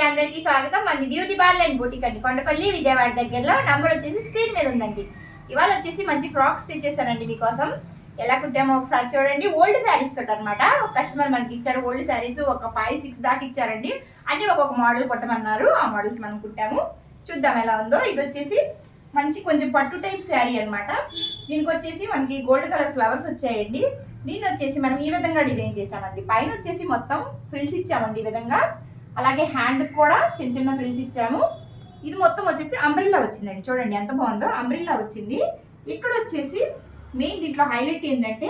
అందరికీ స్వాగతం. మంది బ్యూటీ పార్లర్ అండ్ బూటిక్ అండి, కొండపల్లి విజయవాడ దగ్గరలో. నంబర్ వచ్చేసి స్క్రీన్ మీద ఉందండి. ఇవాళ వచ్చేసి మంచి ఫ్రాక్స్ తెచ్చేసానండి మీకోసం. ఎలా కుట్టామో ఒకసారి చూడండి. ఓల్డ్ శారీస్ తోటి అనమాట. ఒక కస్టమర్ మనకి ఇచ్చారు ఓల్డ్ శారీస్, ఒక 5-6 దాకా ఇచ్చారండి. అన్ని ఒక్కొక్క మోడల్ కుట్టమన్నారు. ఆ మోడల్స్ మనం కుట్టాము. చూద్దాం ఎలా ఉందో. ఇది వచ్చేసి మంచి కొంచెం పట్టు టైప్ శారీ అనమాట. దీనికి వచ్చేసి మనకి గోల్డ్ కలర్ ఫ్లవర్స్ వచ్చాయండి. దీన్ని వచ్చేసి మనం ఈ విధంగా డిజైన్ చేసామండి. పైన వచ్చేసి మొత్తం ఫ్రిల్స్ ఇచ్చామండి ఈ విధంగా. అలాగే హ్యాండ్ కూడా చిన్న చిన్న ఫ్రిల్స్ ఇచ్చాము. ఇది మొత్తం వచ్చేసి అంబ్రిల్లా వచ్చిందండి. చూడండి ఎంత బాగుందో, అంబ్రిల్లా వచ్చింది. ఇక్కడ వచ్చేసి మెయిన్ దీంట్లో హైలైట్ ఏంటంటే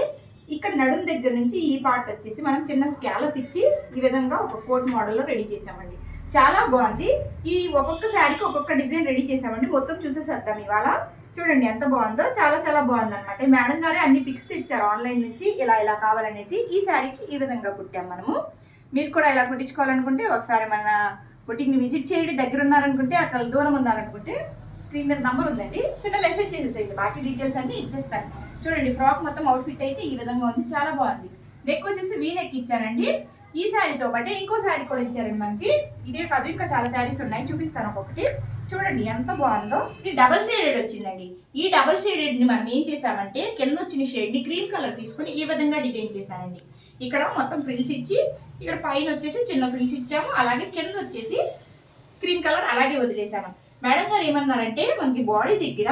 ఇక్కడ నడుం దగ్గర నుంచి ఈ పార్ట్ వచ్చేసి మనం చిన్న స్కాలప్ ఇచ్చి ఈ విధంగా ఒక కోట్ మోడల్లో రెడీ చేసామండి. చాలా బాగుంది. ఈ ఒక్కొక్క శారీకి ఒక్కొక్క డిజైన్ రెడీ చేసామండి. మొత్తం చూసేసేద్దాం ఇవాళ. చూడండి ఎంత బాగుందో, చాలా చాలా బాగుంది అనమాట. మేడం గారే అన్ని పిక్స్ ఇచ్చారు ఆన్లైన్ నుంచి, ఇలా ఇలా కావాలనేసి. ఈ శారీకి ఈ విధంగా కుట్టాం మనము. మీరు కూడా ఇలా కుట్టించుకోవాలనుకుంటే ఒకసారి మన బుటిక్ని విజిట్ చేయండి. దగ్గర ఉన్నారనుకుంటే, అక్కడ దూరం ఉన్నారనుకుంటే స్క్రీన్ మీద నంబర్ ఉందండి, చిన్న మెసేజ్ చేసేసేయండి. బాకీ డీటెయిల్స్ అన్ని ఇచ్చేస్తాను. చూడండి ఫ్రాక్ మొత్తం అవుట్ఫిట్ అయితే ఈ విధంగా ఉంది, చాలా బాగుంది. నెక్ వచ్చేసి వీ నెక్ ఇచ్చానండి. ఈ శారీతో పాటే ఇంకో శారీ కూడా ఇచ్చారండి మనకి. ఇదే కాదు ఇంకా చాలా శారీస్ ఉన్నాయి, చూపిస్తాను ఒక్కొక్కటి. చూడండి ఎంత బాగుందో. ఇది డబల్ షేడెడ్ వచ్చిందండి. ఈ డబల్ షేడెడ్ ని మనం ఏం చేసామంటే కింద వచ్చిన షేడ్ ని క్రీమ్ కలర్ తీసుకుని ఈ విధంగా డిజైన్ చేశానండి. ఇక్కడ మొత్తం ఫ్రిల్స్ ఇచ్చి, ఇక్కడ పైన వచ్చేసి చిన్న ఫ్రిల్స్ ఇచ్చాము. అలాగే కింద వచ్చేసి క్రీమ్ కలర్ అలాగే వదిలేసాము. మేడం గారు ఏమన్నారంటే మనకి బాడీ దగ్గర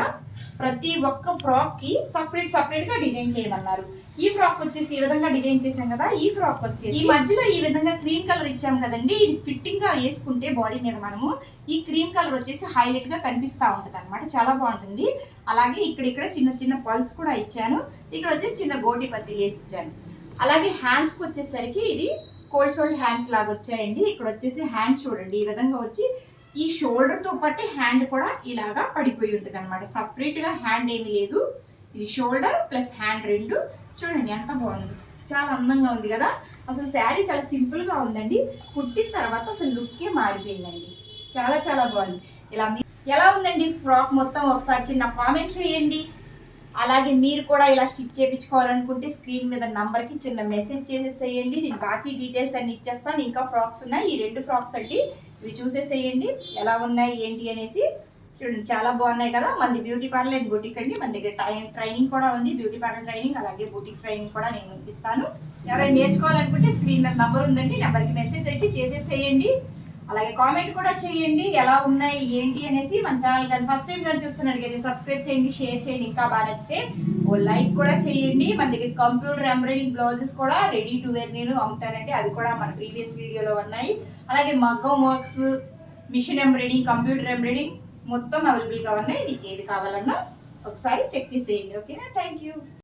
ప్రతి ఒక్క ఫ్రాక్ కి సపరేట్ గా డిజైన్ చేయమన్నారు. ఈ ఫ్రాక్ వచ్చేసి ఈ విధంగా డిజైన్ చేసాం కదా. ఈ ఫ్రాక్ వచ్చేసి ఈ మధ్యలో ఈ విధంగా క్రీమ్ కలర్ ఇచ్చాం కదండి. ఇది ఫిట్టింగ్ గా వేసుకుంటే బాడీ మీద మనము ఈ క్రీమ్ కలర్ వచ్చేసి హైలైట్ గా కనిపిస్తూ ఉంటుంది అనమాట. చాలా బాగుంటుంది. అలాగే ఇక్కడ చిన్న చిన్న పల్స్ కూడా ఇచ్చాను. ఇక్కడ వచ్చేసి చిన్న గోటి పత్తి వేసి ఇచ్చాను. అలాగే హ్యాండ్స్ కి వచ్చేసరికి ఇది కోల్డ్ షోల్డర్ హ్యాండ్స్ లాగా వచ్చాయండి. ఇక్కడ వచ్చేసి హ్యాండ్స్ చూడండి ఈ విధంగా వచ్చి, ఈ షోల్డర్ తో పాటు హ్యాండ్ కూడా ఇలాగా పడిపోయి ఉంటుంది అనమాట. సపరేట్ గా హ్యాండ్ ఏమీ లేదు. ఇది షోల్డర్ ప్లస్ హ్యాండ్ రెండు. చూడండి ఎంత బాగుంది, చాలా అందంగా ఉంది కదా. అసలు శారీ చాలా సింపుల్ గా ఉందండి. కుట్టిన తర్వాత అసలు లుక్కే మారిపోయిందండి. చాలా చాలా బాగుంది. ఇలా ఎలా ఉందండి ఫ్రాక్ మొత్తం ఒకసారి చిన్న కామెంట్ చేయండి. అలాగే మీరు కూడా ఇలా స్టిచ్ చేయించుకోవాలనుకుంటే స్క్రీన్ మీద నంబర్కి చిన్న మెసేజ్ చేసేసేయండి. దీని బాకీ డీటెయిల్స్ అన్ని ఇచ్చేస్తాను. ఇంకా ఫ్రాక్స్ ఉన్నాయి, ఈ 2 ఫ్రాక్స్ అండి. ఇవి చూసేసేయండి ఎలా ఉన్నాయి ఏంటి అనేసి. చూడండి చాలా బాగున్నాయి కదా. మనది బ్యూటీ పార్లర్ అండ్ బుటిక్ అండి. మన దగ్గర ట్రైనింగ్ కూడా ఉంది, బ్యూటీ పార్లర్ ట్రైనింగ్ అలాగే బుటిక్ ట్రైనింగ్ కూడా నేను ఇస్తాను. ఎవరైనా నేర్చుకోవాలనుకుంటే స్క్రీన్ మీద నంబర్ ఉందండి, నెంబర్కి మెసేజ్ అయితే చేసేసేయండి. అలాగే కామెంట్ కూడా చేయండి ఎలా ఉన్నాయి ఏంటి అనేసి. మన ఛానల్ కానీ ఫస్ట్ టైం కానీ చూస్తున్నట్టు అయితే సబ్స్క్రైబ్ చేయండి, షేర్ చేయండి. ఇంకా బాగా నచ్చితే ఓ లైక్ కూడా చేయండి. మన దగ్గర కంప్యూటర్ ఎంబ్రాయిడింగ్ బ్లౌజెస్ కూడా రెడీ టు వేర్ నేను అమ్ముతానండి. అవి కూడా మన ప్రీవియస్ వీడియోలో ఉన్నాయి. అలాగే మగ్గం works, machine embroidering, computer embroidering మొత్తం అవైలబుల్గా ఉన్నాయి. మీకు ఏది కావాలన్నా ఒకసారి చెక్ చేసేయండి. ఓకేనా? Thank you.